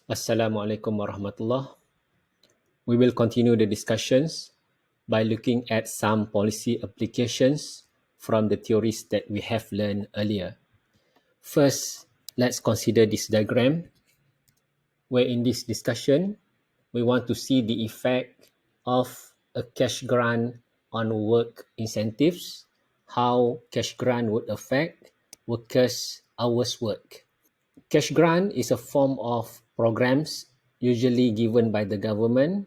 Assalamualaikum warahmatullah. We will continue the discussions by looking at some policy applications from the theories that we have learned earlier. First, let's consider this diagram, where in this discussion, we want to see the effect of a cash grant on work incentives, how cash grant would affect workers' hours work. Cash grant is a form of programs usually given by the government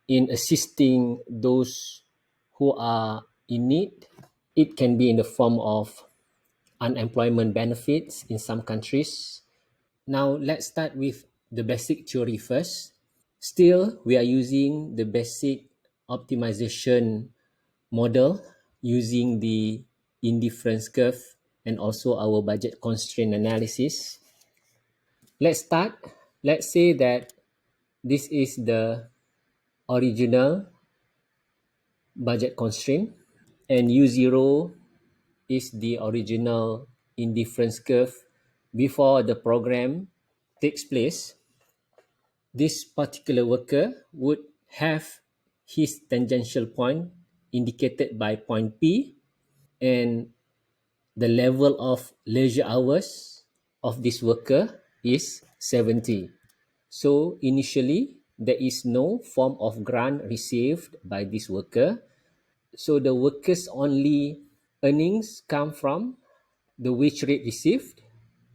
in assisting those who are in need. It can be in the form of unemployment benefits in some countries. Now, let's start with the basic theory first. Still, we are using the basic optimization model using the indifference curve and also our budget constraint analysis. Let's start. Let's say that this is the original budget constraint and U0 is the original indifference curve before the program takes place. This particular worker would have his tangential point indicated by point P, and the level of leisure hours of this worker is 70. So initially, there is no form of grant received by this worker. So the worker's only earnings come from the wage rate received,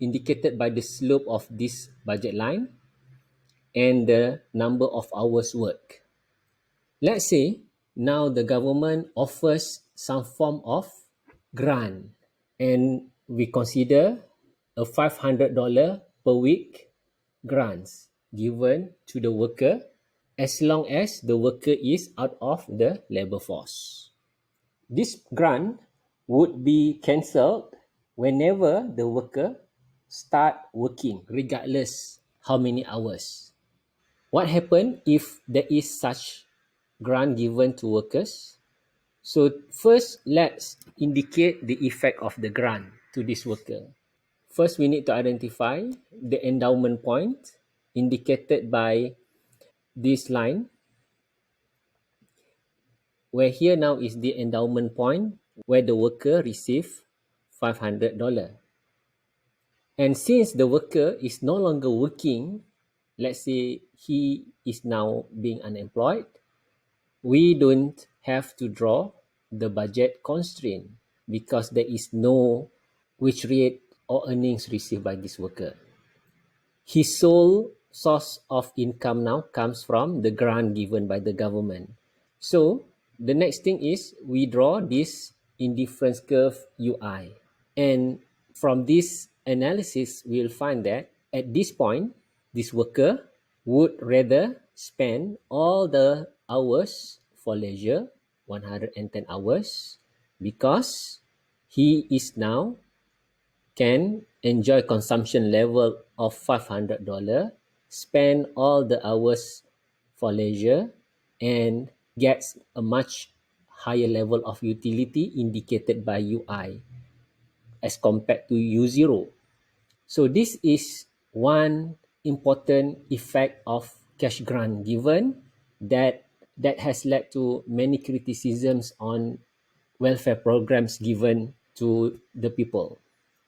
indicated by the slope of this budget line, and the number of hours worked. Let's say now the government offers some form of grant, and we consider a $500 per week grants given to the worker as long as the worker is out of the labor force. This grant would be cancelled whenever the worker start working, regardless how many hours. What happens if there is such grant given to workers? So first, let's indicate the effect of the grant to this worker. First, we need to identify the endowment point indicated by this line, where here now is the endowment point where the worker receive $500. And since the worker is no longer working, let's say he is now being unemployed, we don't have to draw the budget constraint because there is no wage rate or earnings received by this worker. His sole source of income now comes from the grant given by the government. So the next thing is we draw this indifference curve UI. And from this analysis, we'll find that at this point, this worker would rather spend all the hours for leisure, 110 hours, because he is now can enjoy consumption level of $500, spend all the hours for leisure, and gets a much higher level of utility indicated by UI as compared to U0. So this is one important effect of cash grant given that has led to many criticisms on welfare programs given to the people.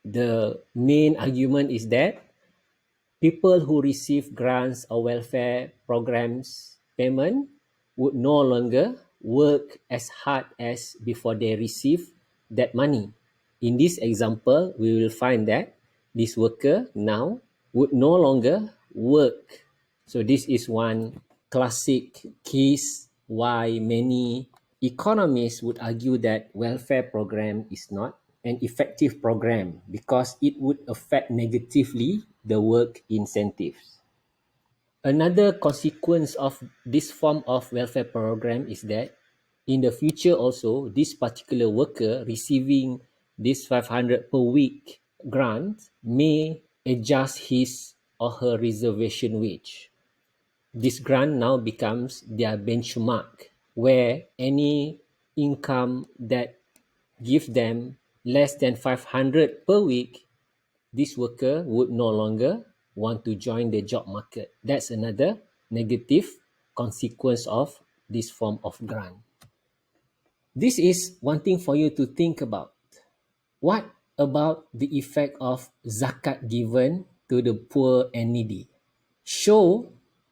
The main argument is that people who receive grants or welfare programs payment would no longer work as hard as before they receive that money. In this example, we will find that this worker now would no longer work. So this is one classic case why many economists would argue that welfare program is not an effective program because it would affect negatively the work incentives. Another consequence of this form of welfare program is that in the future also, this particular worker receiving this 500 per week grant may adjust his or her reservation wage. This grant now becomes their benchmark, where any income that gives them less than 500 per week, this worker would no longer want to join the job market. That's another negative consequence of this form of grant. This is one thing for you to think about. What about the effect of zakat given to the poor and needy? Show,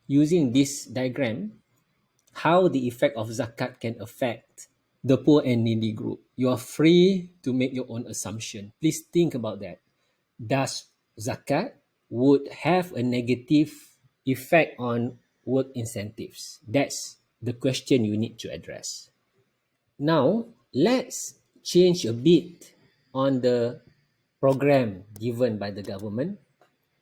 using this diagram, how the effect of zakat can affect the poor and needy group. You are free to make your own assumption. Please think about that. Does zakat would have a negative effect on work incentives? That's the question you need to address. Now, let's change a bit on the program given by the government.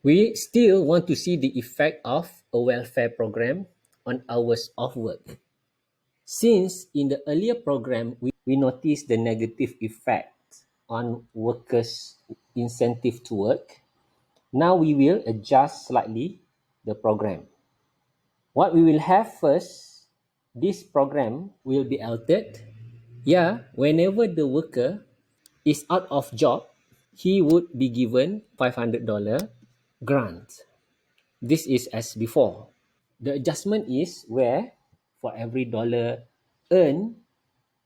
We still want to see the effect of a welfare program on hours of work. Since in the earlier program, we noticed the negative effect on workers' incentive to work, now we will adjust slightly the program. What we will have first, this program will be altered. Yeah, whenever the worker is out of job, he would be given $500 grant. This is as before. The adjustment is where for every dollar earned,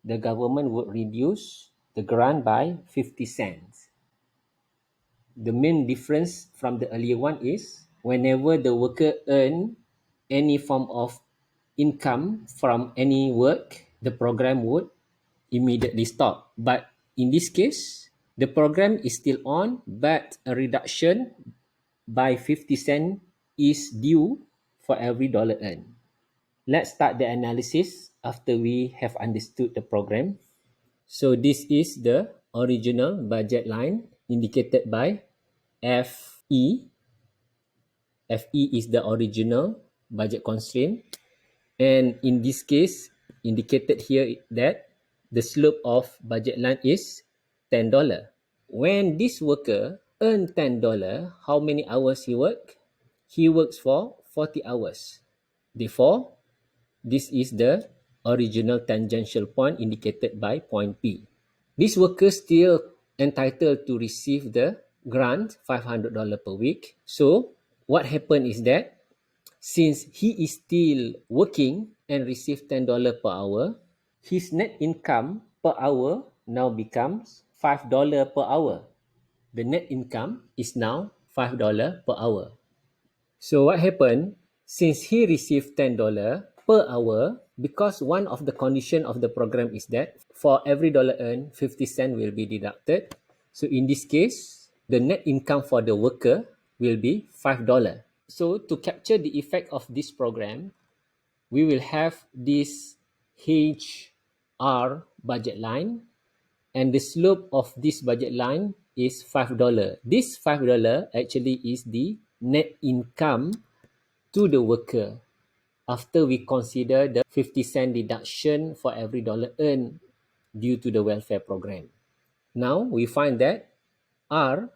the government would reduce the grant by 50 cents. The main difference from the earlier one is whenever the worker earn any form of income from any work, the program would immediately stop. But in this case, the program is still on, but a reduction by 50 cents is due for every dollar earned. Let's start the analysis after we have understood the program. So this is the original budget line indicated by FE. FE is the original budget constraint. And in this case, indicated here that the slope of budget line is $10. When this worker earn $10, how many hours he work? He works for 40 hours. Therefore, this is the original tangential point indicated by point P. This worker still entitled to receive the grant $500 per week. So what happened is that since he is still working and receive $10 per hour, his net income per hour now becomes $5 per hour. The net income is now $5 per hour. So what happened? Since he received $10 per hour, because one of the condition of the program is that for every dollar earned, 50 cents will be deducted. So in this case, the net income for the worker will be $5. So to capture the effect of this program, we will have this HR budget line, and the slope of this budget line is $5. This $5 actually is the net income to the worker after we consider the 50 cent deduction for every dollar earned due to the welfare program. Now we find that R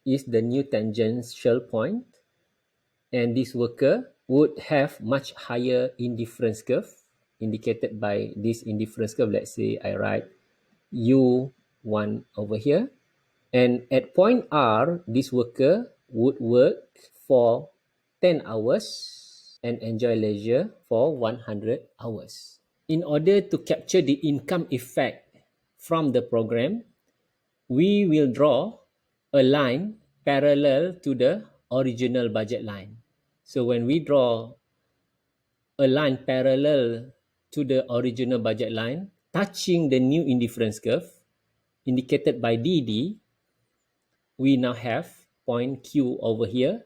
is the new tangential point, and this worker would have much higher indifference curve indicated by this indifference curve. Let's say I write U1 over here. And at point R, this worker would work for 10 hours and enjoy leisure for 100 hours. In order to capture the income effect from the program, we will draw a line parallel to the original budget line. So when we draw a line parallel to the original budget line, touching the new indifference curve, indicated by DD, we now have point Q over here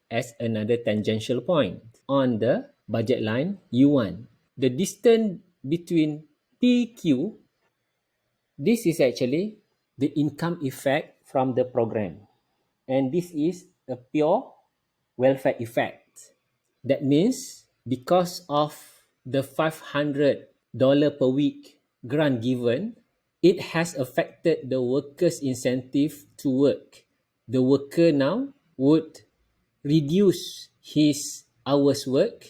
as another tangential point on the budget line U1. The distance between PQ, this is actually the income effect from the program. And this is a pure welfare effect. That means because of the $500 per week grant given, it has affected the worker's incentive to work. The worker now would reduce his hours work,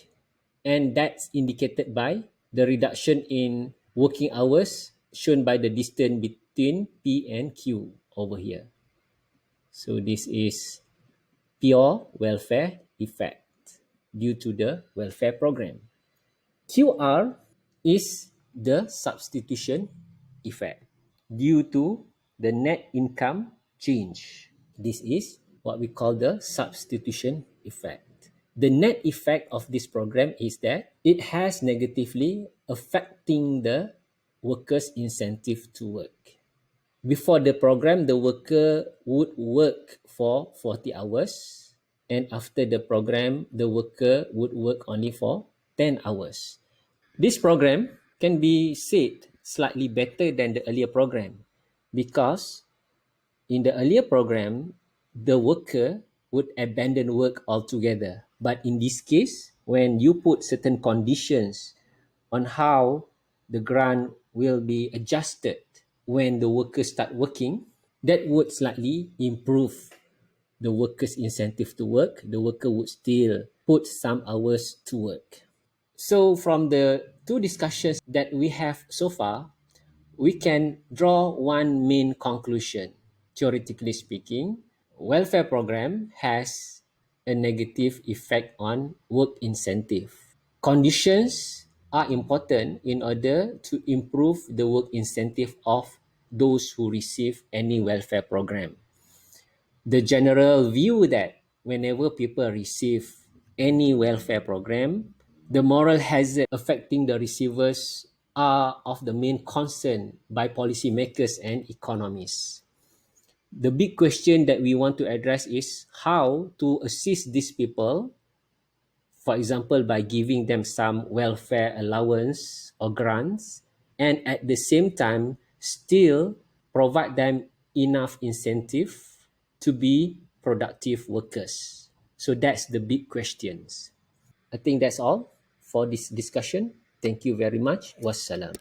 and that's indicated by the reduction in working hours shown by the distance between P and Q over here. So this is pure welfare effect due to the welfare program. QR is the substitution effect due to the net income change. This is what we call the substitution effect. The net effect of this program is that it has negatively affecting the workers' incentive to work. Before the program, the worker would work for 40 hours, and after the program, the worker would work only for 10 hours. This program can be said slightly better than the earlier program because in the earlier program, the worker would abandon work altogether. But in this case, when you put certain conditions on how the grant will be adjusted when the workers start working, that would slightly improve the workers' incentive to work. The worker would still put some hours to work. So from the two discussions that we have so far, we can draw one main conclusion. Theoretically speaking, welfare program has a negative effect on work incentive. Conditions are important in order to improve the work incentive of those who receive any welfare program. The general view that whenever people receive any welfare program, the moral hazard affecting the receivers are of the main concern by policymakers and economists. The big question that we want to address is how to assist these people, for example, by giving them some welfare allowance or grants, and at the same time, still provide them enough incentive to be productive workers. So that's the big questions. I think that's all for this discussion. Thank you very much. Wassalam.